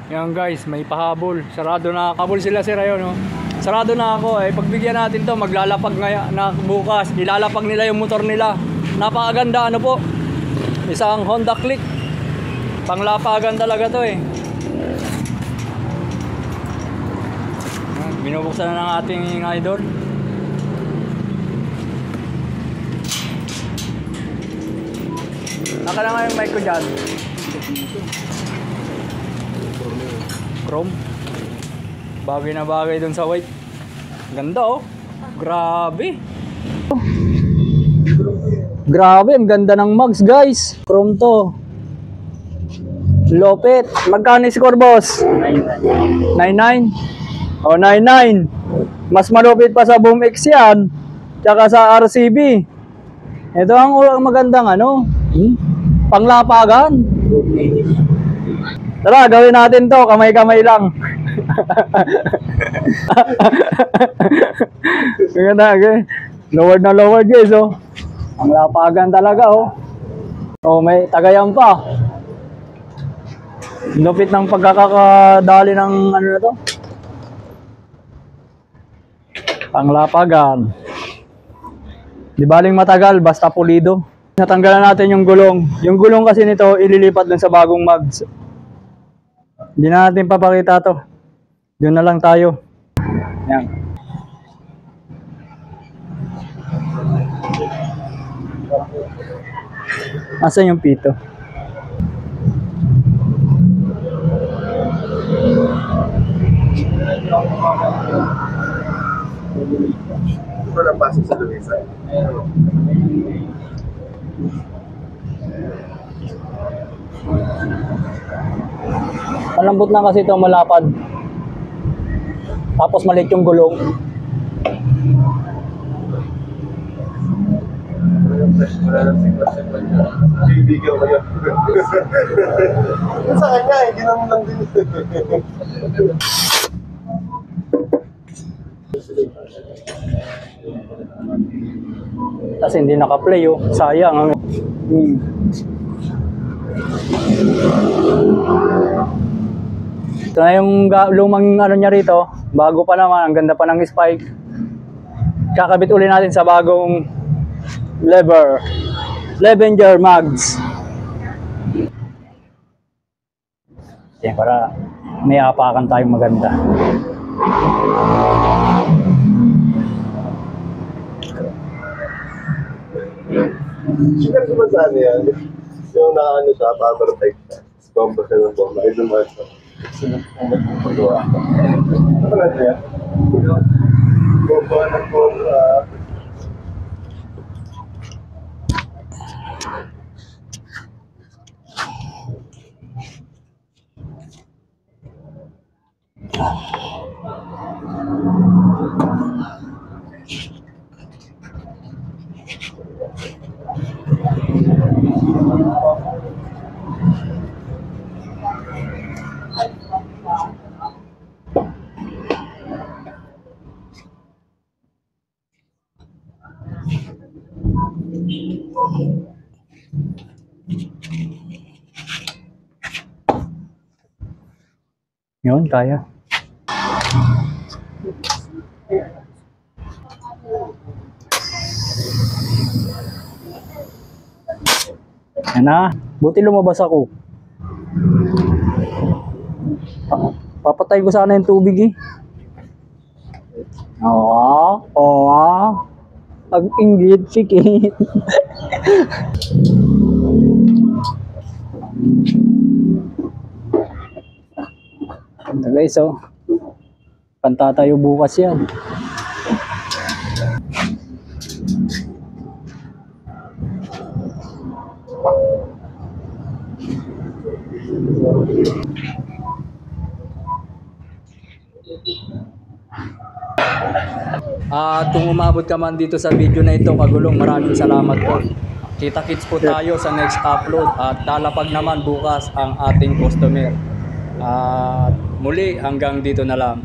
Yan guys, may pahabol. Sarado na. Habol sila sir ayun, no? Sarado na ako eh. Pagbigyan natin to, maglalapag ngayon na bukas. Ilalapag nila yung motor nila. Napakaganda ano po. Isang Honda Click. Panglapagan talaga to eh. Binubuksan na ng ating idol. Naka na nga yung mic ko dyan. Chrome. Bagay na bagay dun sa white. Ganda oh. Grabe. Grabe, ang ganda ng mugs guys. Chrome to. Lopet. Magkano score boss? 99. O 99. Mas malupit pa sa Boom X yan. Tsaka sa RCB. Ito ang magandang ano. Panglapagan. Tara, gawin natin to. Kamay-kamay lang. Ganda, okay. Lower na lower guys, oh. Ang lapagan talaga, oh. Oh, may tagayan pa. Lupit ng pagkakadali ng ano na to. Ang lapagan. Di baling matagal, basta pulido. Natanggalan natin yung gulong. Yung gulong kasi nito, ililipat dun sa bagong mugs. Hindi na natin papakita to. Doon na lang tayo. Yan. Asan yung pito? Ito lang pasok sa lumisan. Malambot lang kasi ito, malapad. Tapos maliit yung gulong. Wala lang siklas yung kanya. Bibigyan ko yun. Sa kanya, hindi naman lang din. Kasi hindi naka-play oh. Sayang. Ito na yung lumang ano niya rito. Bago pa naman. Ang ganda pa ng spike. Kakabit uli natin sa bagong lever. Levenger mugs. Yan, para may apakan tayong maganda. Sikat naman saan yan? Yung nakaano siya, power type siya. Bomba siya ng bomba. Ay dumaan siya. Sino kung magpapagawa ka? Ano na siya? Bomba ng bomba. Yun, kaya. Yan na. Buti lumabas ako. Papatay ko sana yung tubig eh. Oo. Oo. Pag-inggit, sikit. Ito guys, oh. Kanta tayo bukas yan. Kung umabot ka man dito sa video na ito, Kagulong, maraming salamat po. Kita-kits po tayo sa next upload at lalapag naman bukas ang ating customer. Muli hanggang dito na lang.